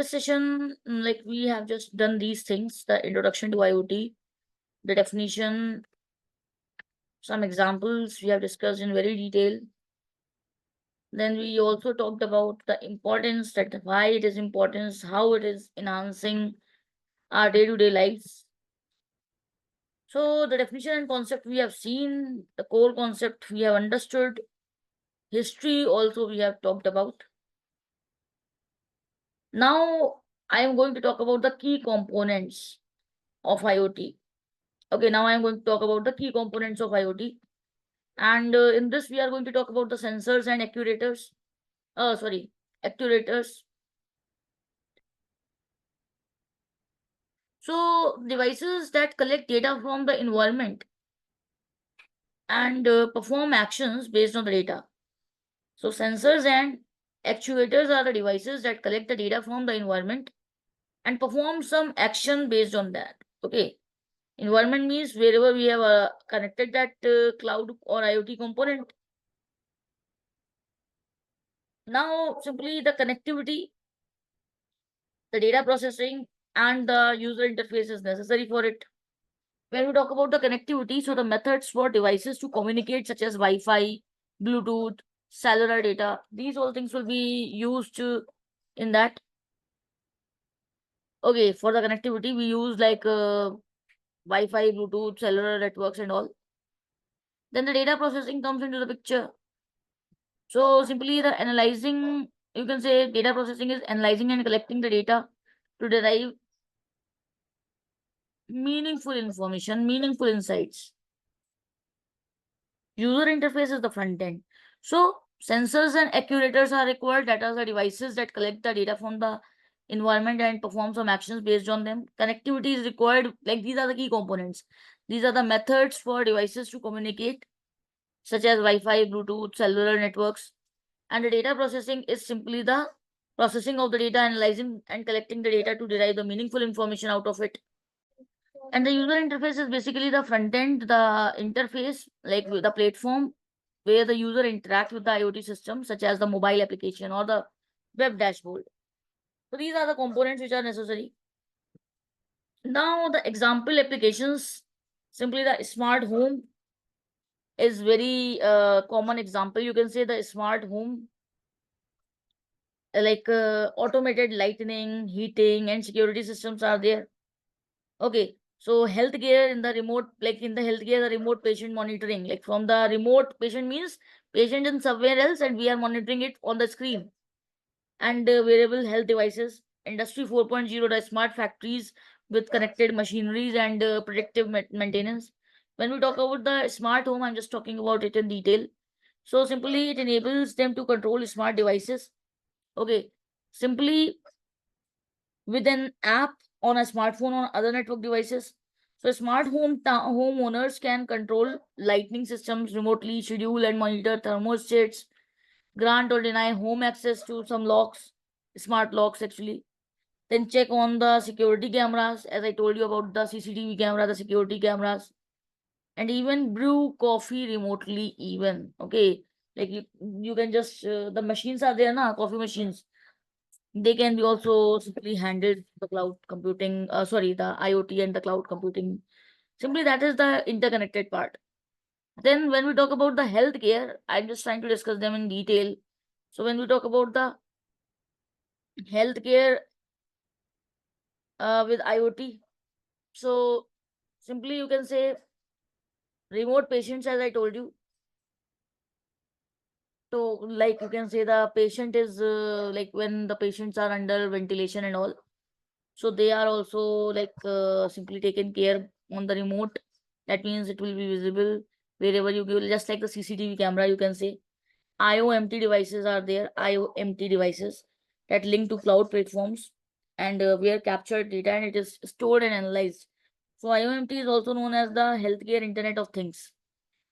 this session, like we have just done these things, the introduction to IoT, the definition, some examples we have discussed in very detail. Then we also talked about the importance, that why it is important, how it is enhancing our day-to-day lives. So the definition and concept we have seen, the core concept we have understood, history also we have talked about. Now I am going to talk about the key components of IoT. Okay, now I am going to talk about the key components of IoT. And in this, we are going to talk about the sensors and actuators. Actuators. So, devices that collect data from the environment and perform actions based on the data. So, sensors and actuators are the devices that collect the data from the environment and perform some action based on that. Okay. Environment means wherever we have connected that cloud or IoT component. Now, simply the connectivity, the data processing, and the user interface is necessary for it. When we talk about the connectivity, so the methods for devices to communicate, such as Wi-Fi, Bluetooth, cellular data, these all things will be used in that. Okay, for the connectivity, we use like Wi-Fi, Bluetooth, cellular networks, and all. Then the data processing comes into the picture. So simply the analyzing, you can say data processing is analyzing and collecting the data to derive meaningful information, meaningful insights. User interface is the front end. So sensors and actuators are required. That are the devices that collect the data from the environment and perform some actions based on them. Connectivity is required. Like these are the key components. These are the methods for devices to communicate, such as Wi-Fi, Bluetooth, cellular networks. And the data processing is simply the processing of the data, analyzing and collecting the data to derive the meaningful information out of it. And the user interface is basically the front end, the interface, like the platform where the user interact with the IoT system, such as the mobile application or the web dashboard. So these are the components which are necessary. Now the example applications, simply the smart home is very common example. You can say the smart home, like automated lighting, heating, and security systems are there. Okay, so healthcare in the remote, like in the healthcare, the remote patient monitoring, like from the remote patient means patient in somewhere else and we are monitoring it on the screen. And wearable health devices, Industry 4.0, the smart factories with connected machineries and predictive maintenance. When we talk about the smart home, I'm just talking about it in detail. So simply it enables them to control smart devices. Okay, simply with an app on a smartphone or other network devices. So smart homeowners can control lighting systems remotely, schedule and monitor thermostats, grant or deny home access to some locks, smart locks actually. Then check on the security cameras, as I told you about the CCTV camera, the security cameras, and even brew coffee remotely. Even okay, like you can just the machines are there, na coffee machines, they can be also simply handled the cloud computing, sorry, the IoT and the cloud computing. Simply that is the interconnected part. Then when we talk about the healthcare, I'm just trying to discuss them in detail. So when we talk about the healthcare with IoT, so simply you can say remote patients, as I told you. So like you can say the patient is like when the patients are under ventilation and all, so they are also like simply taken care on the remote. That means it will be visible wherever you go, just like the CCTV camera, you can say. IoMT devices are there, IoMT devices that link to cloud platforms and where captured data and it is stored and analyzed. So IoMT is also known as the healthcare internet of things.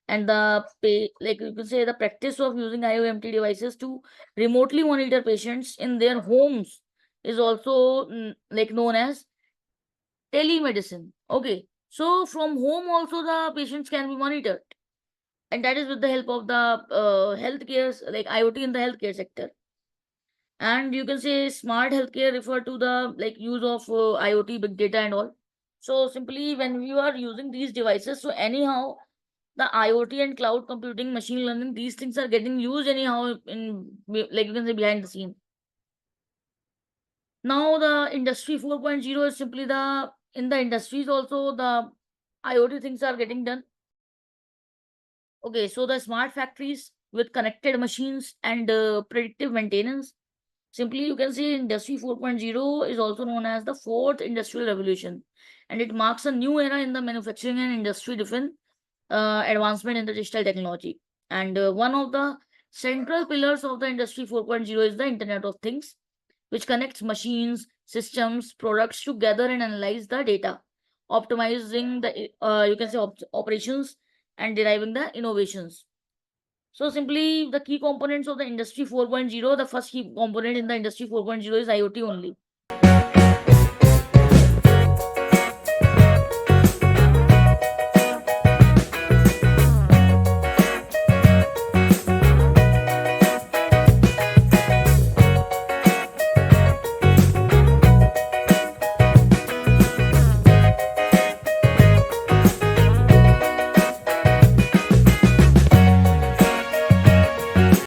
And the pay, like you can say, the practice of using IoMT devices to remotely monitor patients in their homes is also like known as telemedicine. Okay, so from home also the patients can be monitored, and that is with the help of the healthcare, like IoT in the healthcare sector. And you can say smart healthcare refer to the like use of IoT, big data and all. So simply when you are using these devices, so anyhow the IoT and cloud computing, machine learning, these things are getting used anyhow in, like you can say, behind the scene. Now the industry 4.0 is simply the, in the industries also the IoT things are getting done. Okay, so the smart factories with connected machines and predictive maintenance. Simply, you can see Industry 4.0 is also known as the fourth industrial revolution, and it marks a new era in the manufacturing and industry driven advancement in the digital technology. And one of the central pillars of the Industry 4.0 is the Internet of Things, which connects machines, systems, products together and analyze the data, optimizing the you can say operations and deriving the innovations. So simply the key components of the Industry 4.0, the first key component in the Industry 4.0 is IoT only.